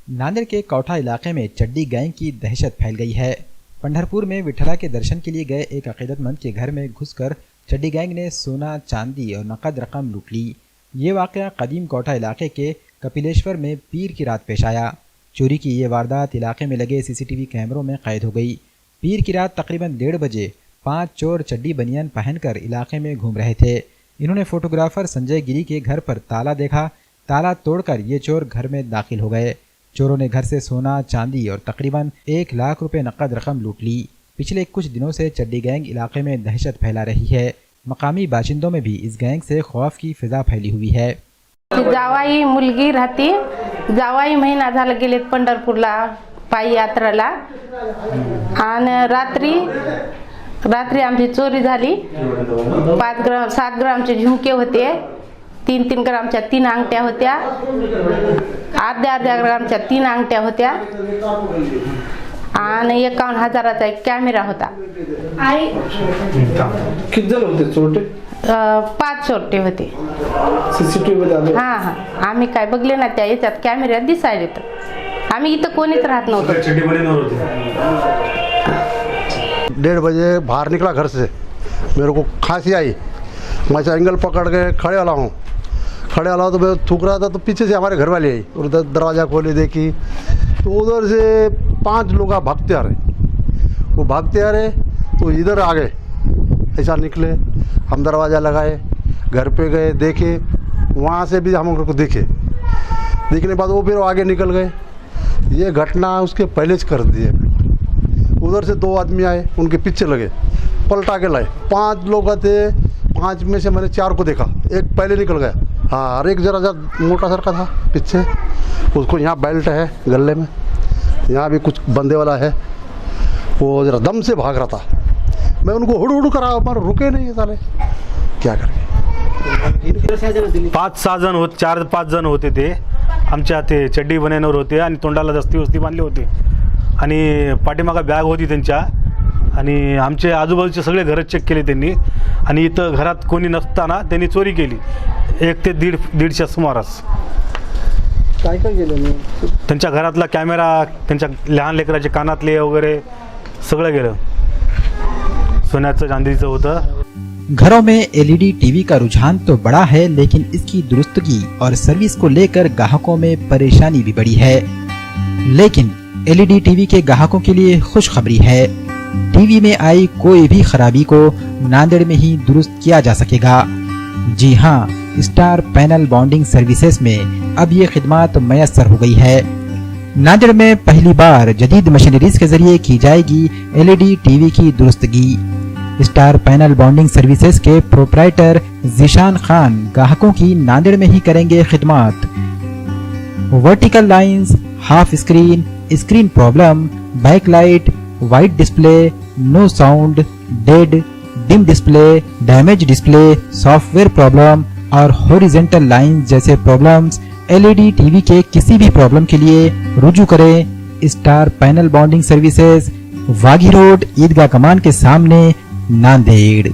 नांदेड़ के कौठा इलाके में चड्डी गैंग की दहशत फैल गई है। पंढरपुर में विठला के दर्शन के लिए गए एक अकीदतमंद के घर में घुसकर चड्डी गैंग ने सोना, चांदी और नकद रकम लूट ली। ये वाक़या कदीम कौठा इलाके के कपिलेश्वर में पीर की रात पेश आया। चोरी की ये वारदात इलाके में लगे सीसीटीवी कैमरों में कैद हो गई। पीर की रात तकरीबन 1:30 बजे 5 चोर चड्डी बनियान पहनकर इलाके में घूम रहे थे। इन्होंने फोटोग्राफर संजय गिरी के घर पर ताला देखा। ताला तोड़कर ये चोर घर में दाखिल हो गए। चोरों ने घर से सोना, चांदी और तकरीबन 1 लाख रुपए नकद रकम लूट ली। पिछले कुछ दिनों से चड्डी गैंग इलाके में दहशत फैला रही है। मकामी बाशिंदों में भी इस गैंग से खौफ की फिजा फैली हुई है। जावाई मुलगी राहते, जावाई महिना झाला गेलेत पंढरपूरला पायी यात्राला आणि रात्री आमची चोरी झाली। 7 ग्रामचे झुमके होते, 3 ग्रामच्या 3 अंगठ्या होत्या, अर्ध्या ग्रामच्या 3 अंगठ्या होत्या आणि 51,000चा एक कॅमेरा होता। किती जण होते चोरटे? 5 चोरटे होते। सीसीटीव्ही मध्ये आले? हा आम्ही काय बघले ना, त्या याच्यात कॅमेऱ्यात दिसायले। तर आम्ही इथं कोणीच राहत नव्हतो। 1:30 बजे बाहर निकला घर से, मेरे को खांसी आई। मैं एंगल पकड़ के खड़े वाला हूँ तो मैं थूक रहा था तो पीछे से हमारे घर वाले आई और दरवाज़ा खोले, देखी तो उधर से 5 लोग भागते आ रहे। तो इधर आ गए, ऐसा निकले। हम दरवाज़ा लगाए, घर पे गए, देखे, वहाँ से भी हम उनको देखने के बाद वो फिर आगे निकल गए। ये घटना उसके पहले से कर दिए। उधर से 2 आदमी आए, उनके पीछे लगे, पलटा के लाए। 5 लोग थे, 5 में से मैंने 4 को देखा, एक पहले निकल गया। हाँ, और एक जरा मोटा सर का था पीछे, उसको यहाँ बेल्ट है गले में, यहाँ भी कुछ बंदे वाला है, वो जरा दम से भाग रहा था। मैं उनको हुड़ करा पर रुके नहीं साले, क्या करें। 5-6 जण होते, 4-5 जण होते ते आमच्या ते चड्डी बन्यानवर होते आणि तोंडाला दस्ती बांधली होती आणि पाठीमागा बॅग होती त्यांच्या आणि आमचे आजूबाजूचे सगळे घर चेक केले त्यांनी आणि इथं घरात कोणी नसताना त्यांनी चोरी केली 1 ते 1:30च्या सुमारास। काय गेलं? त्यांच्या घरातला कॅमेरा, त्यांच्या लहान लेकराचे कानातले वगैरे सगळं गेलं, सोन्याचं चांदीचं होतं। घरों में एलईडी टीवी का रुझान तो बड़ा है, लेकिन इसकी दुरुस्तगी और सर्विस को लेकर ग्राहकों में परेशानी भी बड़ी है। लेकिन एलईडी टीवी के ग्राहकों के लिए खुशखबरी है। टीवी में आई कोई भी खराबी को नांदेड़ में ही दुरुस्त किया जा सकेगा। जी हाँ, स्टार पैनल बॉन्डिंग सर्विसेज में अब ये खिदमत मैसर हो गई है। नांदेड़ में पहली बार जदीद मशीनरीज के जरिए की जाएगी एलईडी टीवी की दुरुस्तगी। स्टार पैनल बॉन्डिंग सर्विसेज के प्रोप्राइटर जिशान खान ग्राहकों की नांदेड़ में ही करेंगे खिदमत। Vertical lines, half screen, screen problem, back light, white display, no sound, dead, dim display, damage display, software problem और हॉरिजॉन्टल लाइंस जैसे प्रॉब्लम्स एलईडी टीवी के किसी भी प्रॉब्लम के लिए रुजू करें star panel bonding services, Waghi road, ईदगाह कमान के सामने, नांदेड़।